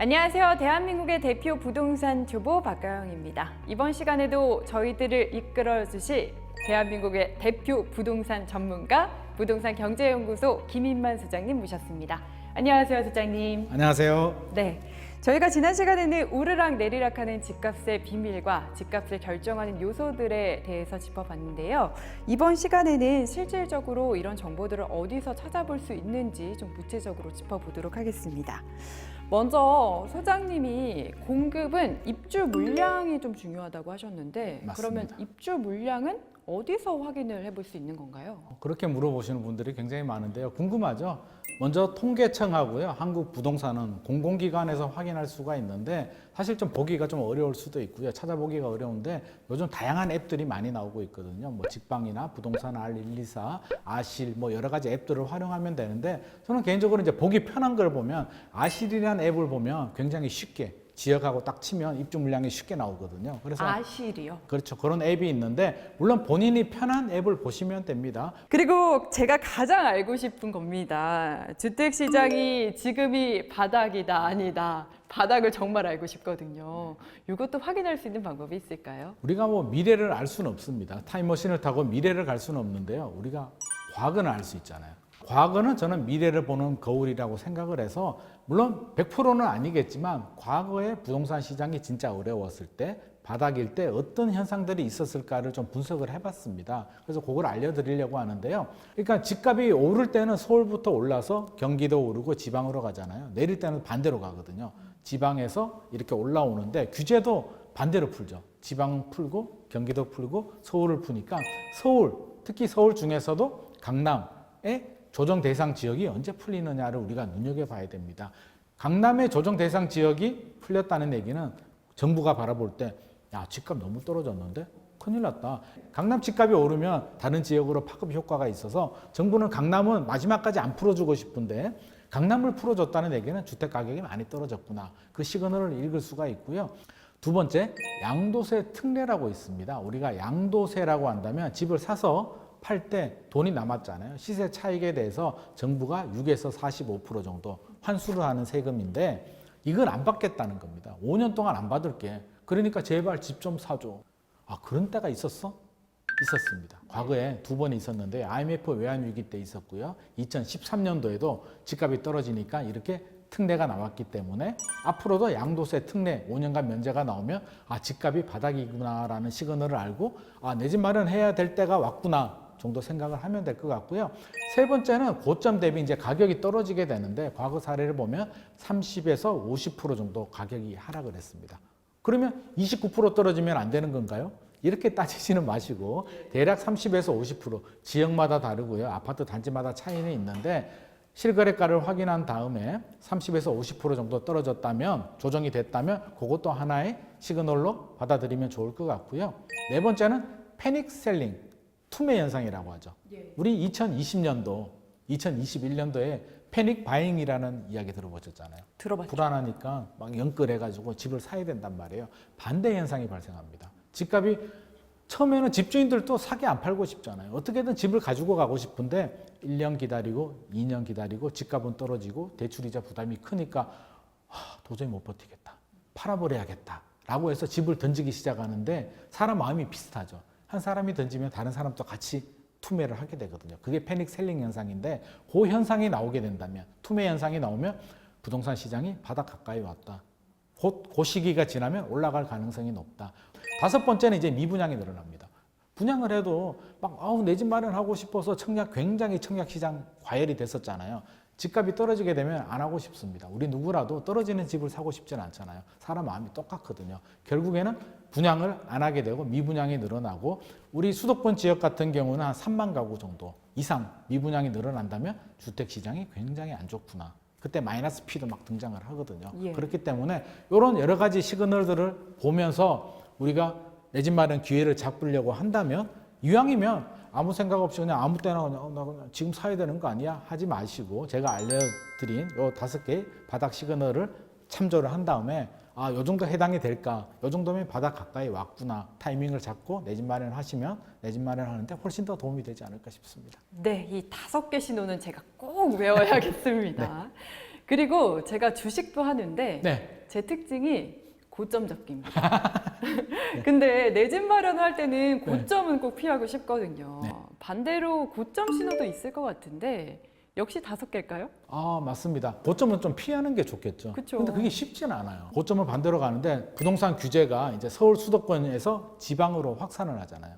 안녕하세요. 대한민국의 대표 부동산 초보 박가영입니다. 이번 시간에도 저희들을 이끌어 주실 대한민국의 대표 부동산 전문가 부동산 경제연구소 김인만 소장님 모셨습니다. 안녕하세요, 소장님. 안녕하세요. 네. 저희가 지난 시간에는 오르락 내리락하는 집값의 비밀과 집값을 결정하는 요소들에 대해서 짚어봤는데요. 이번 시간에는 실질적으로 이런 정보들을 어디서 찾아볼 수 있는지 좀 구체적으로 짚어보도록 하겠습니다. 먼저 소장님이 공급은 입주 물량이 좀 중요하다고 하셨는데 맞습니다. 그러면 입주 물량은 어디서 확인을 해볼 수 있는 건가요? 그렇게 물어보시는 분들이 굉장히 많은데요. 궁금하죠? 먼저 통계청하고요. 한국부동산은 공공기관에서 확인할 수가 있는데 사실 좀 보기가 좀 어려울 수도 있고요. 찾아보기가 어려운데 요즘 다양한 앱들이 많이 나오고 있거든요. 뭐 직방이나 부동산 R124, 아실 뭐 여러 가지 앱들을 활용하면 되는데 저는 개인적으로 이제 보기 편한 걸 보면 아실이라는 앱을 보면 굉장히 쉽게 지역하고 딱 치면 입주 물량이 쉽게 나오거든요. 그래서 아실이요? 그렇죠. 그런 앱이 있는데 물론 본인이 편한 앱을 보시면 됩니다. 그리고 제가 가장 알고 싶은 겁니다. 주택시장이 지금이 바닥이다 아니다. 바닥을 정말 알고 싶거든요. 이것도 확인할 수 있는 방법이 있을까요? 우리가 뭐 미래를 알 수는 없습니다. 타임머신을 타고 미래를 갈 수는 없는데요. 우리가 과거는 알 수 있잖아요. 과거는 저는 미래를 보는 거울이라고 생각을 해서 물론 100%는 아니겠지만 과거에 부동산 시장이 진짜 어려웠을 때 바닥일 때 어떤 현상들이 있었을까를 좀 분석을 해봤습니다. 그래서 그걸 알려드리려고 하는데요. 그러니까 집값이 오를 때는 서울부터 올라서 경기도 오르고 지방으로 가잖아요. 내릴 때는 반대로 가거든요. 지방에서 이렇게 올라오는데 규제도 반대로 풀죠. 지방 풀고 경기도 풀고 서울을 푸니까 서울, 특히 서울 중에서도 강남에 조정 대상 지역이 언제 풀리느냐를 우리가 눈여겨봐야 됩니다. 강남의 조정 대상 지역이 풀렸다는 얘기는 정부가 바라볼 때 야, 집값 너무 떨어졌는데? 큰일 났다. 강남 집값이 오르면 다른 지역으로 파급 효과가 있어서 정부는 강남은 마지막까지 안 풀어주고 싶은데 강남을 풀어줬다는 얘기는 주택 가격이 많이 떨어졌구나. 그 시그널을 읽을 수가 있고요. 두 번째, 양도세 특례라고 있습니다. 우리가 양도세라고 한다면 집을 사서 팔 때 돈이 남았잖아요. 시세 차익에 대해서 정부가 6에서 45% 정도 환수를 하는 세금인데 이건 안 받겠다는 겁니다. 5년 동안 안 받을게. 그러니까 제발 집 좀 사줘. 아, 그런 때가 있었어? 있었습니다. 과거에 두 번 있었는데 IMF 외환위기 때 있었고요. 2013년도에도 집값이 떨어지니까 이렇게 특례가 나왔기 때문에 앞으로도 양도세 특례 5년간 면제가 나오면 아, 집값이 바닥이구나라는 시그널을 알고 아, 내 집 마련해야 될 때가 왔구나 정도 생각을 하면 될 것 같고요. 세 번째는 고점 대비 이제 가격이 떨어지게 되는데 과거 사례를 보면 30에서 50% 정도 가격이 하락을 했습니다. 그러면 29% 떨어지면 안 되는 건가요? 이렇게 따지지는 마시고 대략 30에서 50% 지역마다 다르고요. 아파트 단지마다 차이는 있는데 실거래가를 확인한 다음에 30에서 50% 정도 떨어졌다면 조정이 됐다면 그것도 하나의 시그널로 받아들이면 좋을 것 같고요. 네 번째는 패닉 셀링, 투매 현상이라고 하죠. 우리 2020년도, 2021년도에 패닉 바잉이라는 이야기 들어보셨잖아요. 들어봤죠. 불안하니까 막 연끌해가지고 집을 사야 된단 말이에요. 반대 현상이 발생합니다. 집값이 처음에는 집주인들도 사게 안 팔고 싶잖아요. 어떻게든 집을 가지고 가고 싶은데 1년 기다리고 2년 기다리고 집값은 떨어지고 대출이자 부담이 크니까 도저히 못 버티겠다. 팔아버려야겠다. 라고 해서 집을 던지기 시작하는데 사람 마음이 비슷하죠. 한 사람이 던지면 다른 사람도 같이 투매를 하게 되거든요. 그게 패닉 셀링 현상인데 그 현상이 나오게 된다면 투매 현상이 나오면 부동산 시장이 바닥 가까이 왔다. 곧 그 시기가 지나면 올라갈 가능성이 높다. 다섯 번째는 이제 미분양이 늘어납니다. 분양을 해도 막 내 집 마련하고 싶어서 굉장히 청약 시장 과열이 됐었잖아요. 집값이 떨어지게 되면 안 하고 싶습니다. 우리 누구라도 떨어지는 집을 사고 싶지는 않잖아요. 사람 마음이 똑같거든요. 결국에는 분양을 안 하게 되고 미분양이 늘어나고 우리 수도권 지역 같은 경우는 한 3만 가구 정도 이상 미분양이 늘어난다면 주택시장이 굉장히 안 좋구나. 그때 마이너스 P도 막 등장을 하거든요. 그렇기 때문에 이런 여러 가지 시그널들을 보면서 우리가 내 집 마련 기회를 잡으려고 한다면 이왕이면 아무 생각 없이 그냥 아무 때나 그냥 지금 사야 되는 거 아니야? 하지 마시고 제가 알려드린 요 5개 바닥 시그널을 참조를 한 다음에 요 정도 해당이 될까? 요 정도면 바닥 가까이 왔구나. 타이밍을 잡고 내 집 마련을 하시면 내 집 마련하는데 훨씬 더 도움이 되지 않을까 싶습니다. 네, 이 5개 신호는 제가 꼭 외워야겠습니다. 그리고 제가 주식도 하는데 네. 제 특징이 고점 잡기입니다. 근데 내 집 마련할 때는 고점은 꼭 피하고 싶거든요. 네. 반대로 고점 신호도 있을 것 같은데 역시 5개일까요? 아, 맞습니다. 고점은 좀 피하는 게 좋겠죠. 그쵸. 근데 그게 쉽지는 않아요. 고점을 반대로 가는데 부동산 규제가 이제 서울 수도권에서 지방으로 확산을 하잖아요.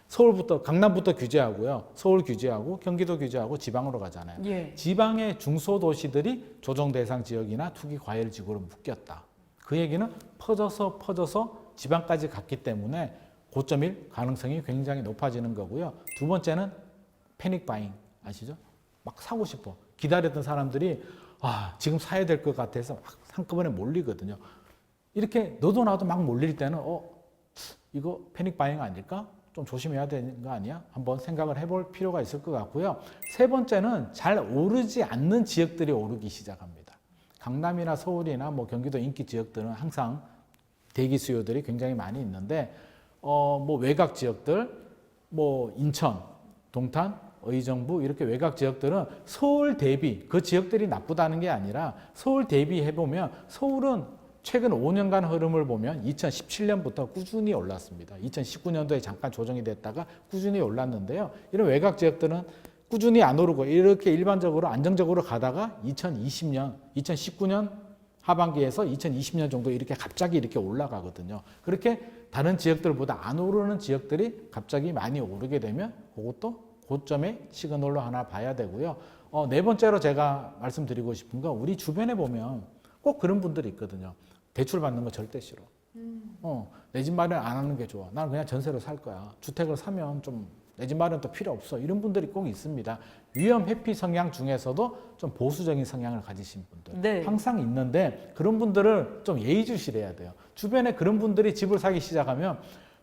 서울부터 강남부터 규제하고요. 서울 규제하고 경기도 규제하고 지방으로 가잖아요. 예. 지방의 중소도시들이 조정 대상 지역이나 투기 과열 지구로 묶였다. 그 얘기는 퍼져서 지방까지 갔기 때문에 고점일 가능성이 굉장히 높아지는 거고요. 두 번째는 패닉 바잉 아시죠? 막 사고 싶어. 기다렸던 사람들이 지금 사야 될 것 같아서 막 한꺼번에 몰리거든요. 이렇게 너도 나도 막 몰릴 때는 이거 패닉 바잉 아닐까? 좀 조심해야 되는 거 아니야? 한번 생각을 해볼 필요가 있을 것 같고요. 세 번째는 잘 오르지 않는 지역들이 오르기 시작합니다. 강남이나 서울이나 뭐 경기도 인기 지역들은 항상 대기 수요들이 굉장히 많이 있는데 뭐 외곽 지역들, 뭐 인천, 동탄, 의정부 이렇게 외곽 지역들은 서울 대비 그 지역들이 나쁘다는 게 아니라 서울 대비해 보면 서울은 최근 5년간 흐름을 보면 2017년부터 꾸준히 올랐습니다. 2019년도에 잠깐 조정이 됐다가 꾸준히 올랐는데요. 이런 외곽 지역들은 꾸준히 안 오르고 이렇게 일반적으로 안정적으로 가다가 2019년 하반기에서 2020년 정도 이렇게 갑자기 이렇게 올라가거든요. 그렇게 다른 지역들보다 안 오르는 지역들이 갑자기 많이 오르게 되면 그것도 고점의 시그널로 하나 봐야 되고요. 네 번째로 제가 말씀드리고 싶은 건 우리 주변에 보면 꼭 그런 분들이 있거든요. 대출 받는 거 절대 싫어. 내 집 마련 안 하는 게 좋아. 나는 그냥 전세로 살 거야. 주택을 사면 좀 내 집 마련 또 필요 없어. 이런 분들이 꼭 있습니다. 위험 회피 성향 중에서도 좀 보수적인 성향을 가지신 분들 네. 항상 있는데 그런 분들을 좀 예의주시해야 돼요. 주변에 그런 분들이 집을 사기 시작하면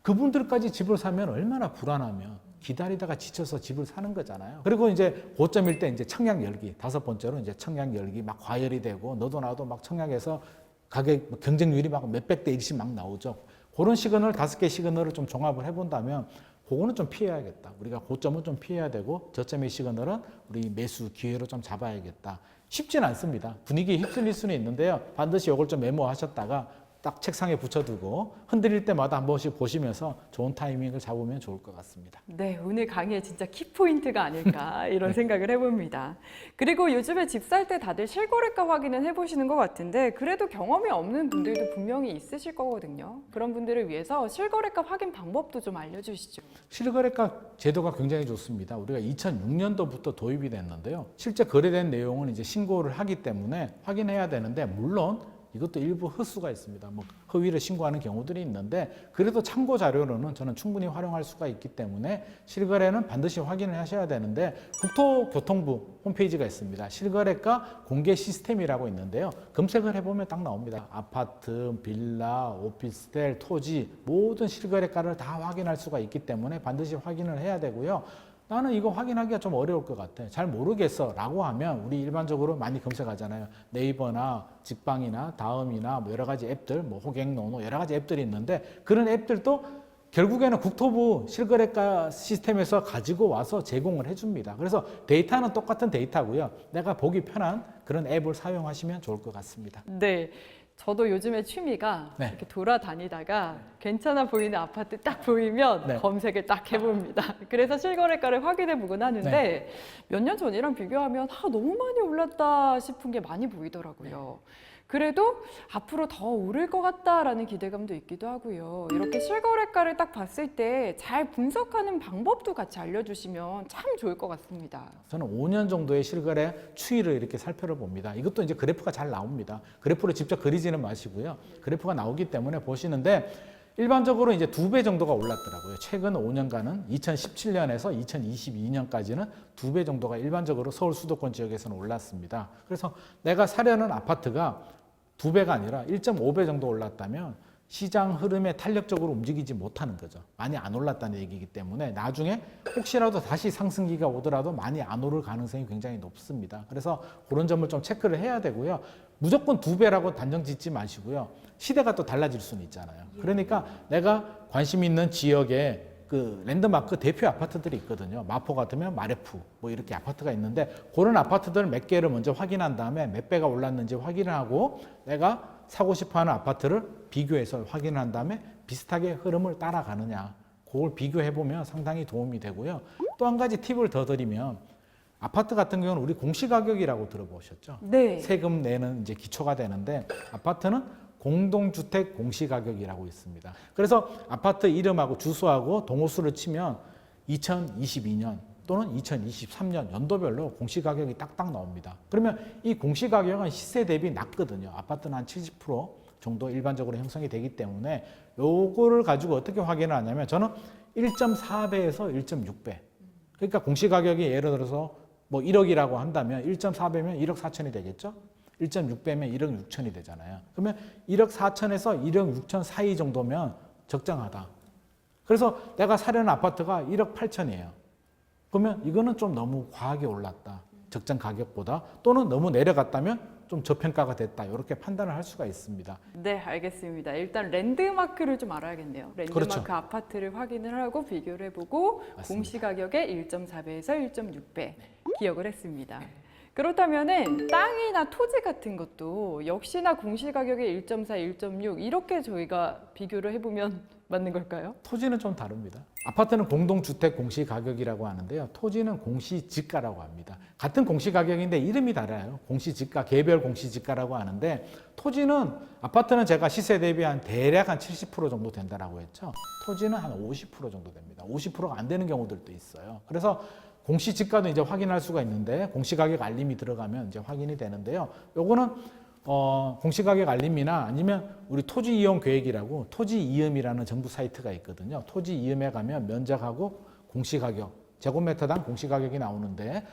그분들까지 집을 사면 얼마나 불안하면 기다리다가 지쳐서 집을 사는 거잖아요. 그리고 이제 고점일 때 이제 청약 열기, 5번째로 이제 청약 열기 막 과열이 되고 너도 나도 막 청약에서 가격 경쟁률이 막 몇백 대 1씩 막 나오죠. 그런 시그널 5개 시그널을 좀 종합을 해본다면 그거는 좀 피해야겠다. 우리가 고점은 좀 피해야 되고 저점의 시그널은 우리 매수 기회로 좀 잡아야겠다. 쉽지는 않습니다. 분위기에 휩쓸릴 수는 있는데요. 반드시 이걸 좀 메모하셨다가 딱 책상에 붙여두고 흔들릴 때마다 한 번씩 보시면서 좋은 타이밍을 잡으면 좋을 것 같습니다. 네, 오늘 강의의 진짜 키포인트가 아닐까 이런 생각을 해봅니다. 그리고 요즘에 집 살 때 다들 실거래가 확인은 해보시는 것 같은데 그래도 경험이 없는 분들도 분명히 있으실 거거든요. 그런 분들을 위해서 실거래가 확인 방법도 좀 알려주시죠. 실거래가 제도가 굉장히 좋습니다. 우리가 2006년도부터 도입이 됐는데요. 실제 거래된 내용은 이제 신고를 하기 때문에 확인해야 되는데 물론 이것도 일부 헛수가 있습니다. 뭐 허위를 신고하는 경우들이 있는데 그래도 참고 자료로는 저는 충분히 활용할 수가 있기 때문에 실거래는 반드시 확인을 하셔야 되는데 국토교통부 홈페이지가 있습니다. 실거래가 공개 시스템이라고 있는데요. 검색을 해보면 딱 나옵니다. 아파트, 빌라, 오피스텔, 토지 모든 실거래가를 다 확인할 수가 있기 때문에 반드시 확인을 해야 되고요. 나는 이거 확인하기가 좀 어려울 것 같아. 잘 모르겠어. 라고 하면 우리 일반적으로 많이 검색하잖아요. 네이버나 직방이나 다음이나 뭐 여러 가지 앱들, 뭐 호갱노노 여러 가지 앱들이 있는데 그런 앱들도 결국에는 국토부 실거래가 시스템에서 가지고 와서 제공을 해줍니다. 그래서 데이터는 똑같은 데이터고요. 내가 보기 편한 그런 앱을 사용하시면 좋을 것 같습니다. 네. 저도 요즘에 취미가 네. 이렇게 돌아다니다가 괜찮아 보이는 아파트 딱 보이면 네. 검색을 딱 해봅니다. 그래서 실거래가를 확인해 보곤 하는데 네. 몇 년 전이랑 비교하면 너무 많이 올랐다 싶은 게 많이 보이더라고요. 그래도 앞으로 더 오를 것 같다라는 기대감도 있기도 하고요. 이렇게 실거래가를 딱 봤을 때 잘 분석하는 방법도 같이 알려주시면 참 좋을 것 같습니다. 저는 5년 정도의 실거래 추이를 이렇게 살펴봅니다. 이것도 이제 그래프가 잘 나옵니다. 그래프를 직접 그리지는 마시고요. 그래프가 나오기 때문에 보시는데 일반적으로 이제 2배 정도가 올랐더라고요. 최근 5년간은 2017년에서 2022년까지는 2배 정도가 일반적으로 서울 수도권 지역에서는 올랐습니다. 그래서 내가 사려는 아파트가 2배가 아니라 1.5배 정도 올랐다면 시장 흐름에 탄력적으로 움직이지 못하는 거죠. 많이 안 올랐다는 얘기이기 때문에 나중에 혹시라도 다시 상승기가 오더라도 많이 안 오를 가능성이 굉장히 높습니다. 그래서 그런 점을 좀 체크를 해야 되고요. 무조건 2배라고 단정 짓지 마시고요. 시대가 또 달라질 수는 있잖아요. 그러니까 내가 관심 있는 지역에 그 랜드마크 대표 아파트들이 있거든요. 마포 같으면 마레프 뭐 이렇게 아파트가 있는데 그런 아파트들 몇 개를 먼저 확인한 다음에 몇 배가 올랐는지 확인을 하고 내가 사고 싶어하는 아파트를 비교해서 확인을 한 다음에 비슷하게 흐름을 따라가느냐 그걸 비교해 보면 상당히 도움이 되고요. 또 한 가지 팁을 더 드리면 아파트 같은 경우는 우리 공시가격이라고 들어보셨죠? 네. 세금 내는 이제 기초가 되는데 아파트는 공동주택 공시가격이라고 있습니다. 그래서 아파트 이름하고 주소하고 동호수를 치면 2022년 또는 2023년 연도별로 공시가격이 딱딱 나옵니다. 그러면 이 공시가격은 시세 대비 낮거든요. 아파트는 한 70% 정도 일반적으로 형성이 되기 때문에 요거를 가지고 어떻게 확인을 하냐면 저는 1.4배에서 1.6배. 그러니까 공시가격이 예를 들어서 뭐 1억이라고 한다면 1.4배면 1억 4천이 되겠죠? 1.6배면 1억 6천이 되잖아요. 그러면 1억 4천에서 1억 6천 사이 정도면 적정하다. 그래서 내가 사려는 아파트가 1억 8천이에요. 그러면 이거는 좀 너무 과하게 올랐다. 적정 가격보다. 또는 너무 내려갔다면 좀 저평가가 됐다. 이렇게 판단을 할 수가 있습니다. 네, 알겠습니다. 일단 랜드마크를 좀 알아야겠네요. 랜드마크 그렇죠. 아파트를 확인을 하고 비교를 해보고 맞습니다. 공시가격의 1.4배에서 1.6배 기억을 했습니다. 그렇다면은 땅이나 토지 같은 것도 역시나 공시가격의 1.4, 1.6 이렇게 저희가 비교를 해보면 맞는 걸까요? 토지는 좀 다릅니다. 아파트는 공동주택 공시가격이라고 하는데요. 토지는 공시지가라고 합니다. 같은 공시가격인데 이름이 달라요. 공시지가, 개별 공시지가라고 하는데 토지는 아파트는 제가 시세 대비 한 대략 한 70% 정도 된다라고 했죠. 토지는 한 50% 정도 됩니다. 50%가 안 되는 경우들도 있어요. 그래서 공시지가도 이제 확인할 수가 있는데 공시가격 알림이 들어가면 이제 확인이 되는데요. 요거는 공시가격 알림이나 아니면 우리 토지 이용 계획이라고 토지 이음이라는 정부 사이트가 있거든요. 토지 이음에 가면 면적하고 공시가격, 제곱미터당 공시가격이 나오는데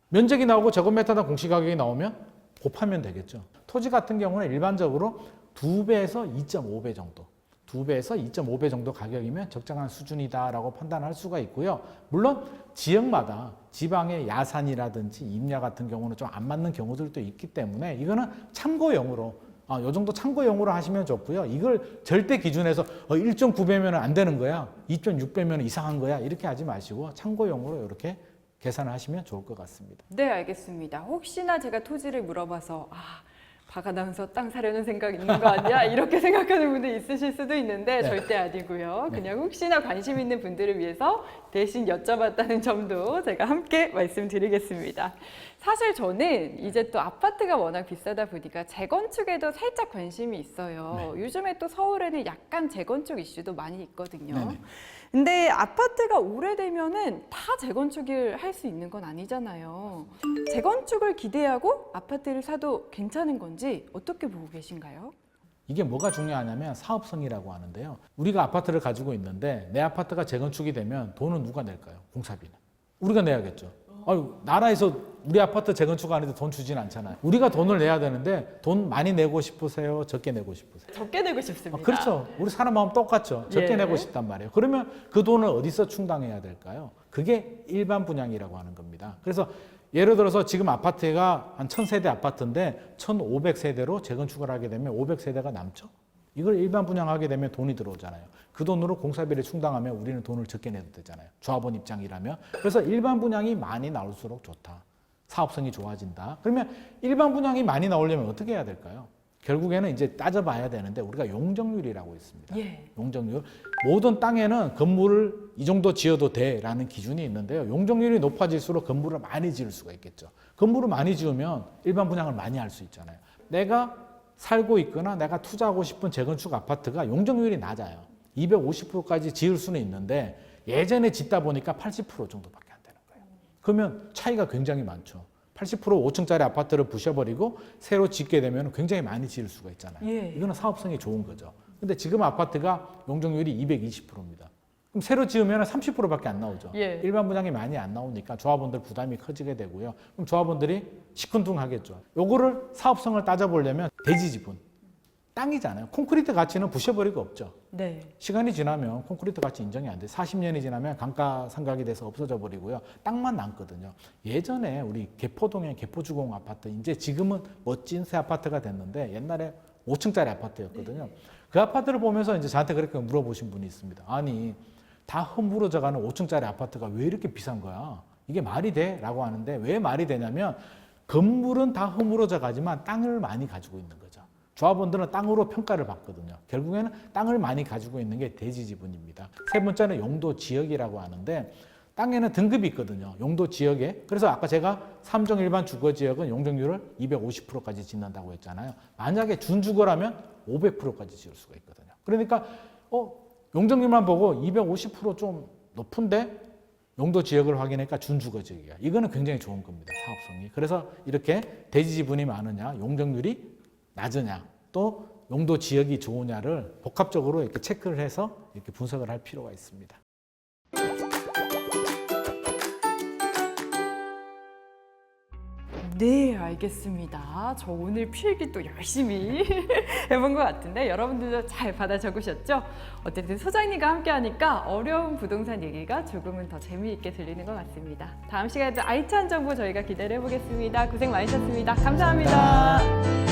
면적이 나오고 제곱미터당 공시가격이 나오면 곱하면 되겠죠. 토지 같은 경우는 일반적으로 2배에서 2.5배 정도. 2배에서 2.5배 정도 가격이면 적정한 수준이다라고 판단할 수가 있고요. 물론 지역마다 지방의 야산이라든지 임야 같은 경우는 좀 안 맞는 경우들도 있기 때문에 이거는 참고용으로 요 정도 참고용으로 하시면 좋고요. 이걸 절대 기준에서 1.9배면 안 되는 거야. 2.6배면 이상한 거야. 이렇게 하지 마시고 참고용으로 이렇게 계산을 하시면 좋을 것 같습니다. 네, 알겠습니다. 혹시나 제가 토지를 물어봐서 박 아나운서 땅 사려는 생각 있는 거 아니야? 이렇게 생각하는 분들 있으실 수도 있는데 네. 절대 아니고요. 네. 그냥 혹시나 관심 있는 분들을 위해서 대신 여쭤봤다는 점도 제가 함께 말씀드리겠습니다. 사실 저는 이제 또 아파트가 워낙 비싸다 보니까 재건축에도 살짝 관심이 있어요. 요즘에 또 서울에는 약간 재건축 이슈도 많이 있거든요. 네네. 근데 아파트가 오래되면은 다 재건축을 할 수 있는 건 아니잖아요. 재건축을 기대하고 아파트를 사도 괜찮은 건지 어떻게 보고 계신가요? 이게 뭐가 중요하냐면 사업성이라고 하는데요. 우리가 아파트를 가지고 있는데 내 아파트가 재건축이 되면 돈은 누가 낼까요? 공사비는. 우리가 내야겠죠. 나라에서 우리 아파트 재건축하는데 돈 주진 않잖아요. 우리가 돈을 내야 되는데 돈 많이 내고 싶으세요? 적게 내고 싶으세요? 적게 내고 싶습니다. 그렇죠. 우리 사람 마음 똑같죠. 적게 예. 내고 싶단 말이에요. 그러면 그 돈을 어디서 충당해야 될까요? 그게 일반 분양이라고 하는 겁니다. 그래서 예를 들어서 지금 아파트가 한 1000세대 아파트인데 1500세대로 재건축을 하게 되면 500세대가 남죠. 이걸 일반 분양하게 되면 돈이 들어오잖아요. 그 돈으로 공사비를 충당하면 우리는 돈을 적게 내도 되잖아요. 조합원 입장이라면. 그래서 일반 분양이 많이 나올수록 좋다. 사업성이 좋아진다. 그러면 일반 분양이 많이 나오려면 어떻게 해야 될까요? 결국에는 이제 따져봐야 되는데 우리가 용적률이라고 있습니다. 예. 용적률. 모든 땅에는 건물을 이 정도 지어도 돼라는 기준이 있는데요. 용적률이 높아질수록 건물을 많이 지을 수가 있겠죠. 건물을 많이 지으면 일반 분양을 많이 할 수 있잖아요. 내가 살고 있거나 내가 투자하고 싶은 재건축 아파트가 용적률이 낮아요. 250%까지 지을 수는 있는데 예전에 짓다 보니까 80% 정도밖에 안 되는 거예요. 그러면 차이가 굉장히 많죠. 80% 5층짜리 아파트를 부셔버리고 새로 짓게 되면 굉장히 많이 지을 수가 있잖아요. 예. 이거는 사업성이 좋은 거죠. 근데 지금 아파트가 용적률이 220%입니다. 그럼 새로 지으면 30%밖에 안 나오죠. 예. 일반 분양이 많이 안 나오니까 조합원들 부담이 커지게 되고요. 그럼 조합원들이 시큰둥하겠죠. 요거를 사업성을 따져보려면 대지 지분, 땅이잖아요. 콘크리트 가치는 부셔버리고 없죠. 네. 시간이 지나면 콘크리트 가치 인정이 안 돼. 40년이 지나면 감가상각이 돼서 없어져 버리고요. 땅만 남거든요. 예전에 우리 개포동의 개포주공 아파트, 이제 지금은 멋진 새 아파트가 됐는데 옛날에 5층짜리 아파트였거든요. 그 아파트를 보면서 이제 저한테 그렇게 물어보신 분이 있습니다. 아니, 다 허물어져가는 5층짜리 아파트가 왜 이렇게 비싼 거야? 이게 말이 돼? 라고 하는데 왜 말이 되냐면 건물은 다 허물어져 가지만 땅을 많이 가지고 있는 거죠. 조합원들은 땅으로 평가를 받거든요. 결국에는 땅을 많이 가지고 있는 게 대지 지분입니다. 세 번째는 용도 지역이라고 하는데 땅에는 등급이 있거든요. 용도 지역에. 그래서 아까 제가 3종 일반 주거 지역은 용적률을 250%까지 짓는다고 했잖아요. 만약에 준주거라면 500%까지 지을 수가 있거든요. 그러니까 용적률만 보고 250%좀 높은데 용도 지역을 확인하니까 준주거 지역이야. 이거는 굉장히 좋은 겁니다. 사업성이. 그래서 이렇게 대지 지분이 많으냐, 용적률이 낮으냐, 또 용도 지역이 좋으냐를 복합적으로 이렇게 체크를 해서 이렇게 분석을 할 필요가 있습니다. 네, 알겠습니다. 저 오늘 필기 또 열심히 해본 것 같은데 여러분들도 잘 받아 적으셨죠? 어쨌든 소장님과 함께 하니까 어려운 부동산 얘기가 조금은 더 재미있게 들리는 것 같습니다. 다음 시간에도 알찬 정보 저희가 기대를 해보겠습니다. 고생 많으셨습니다. 감사합니다.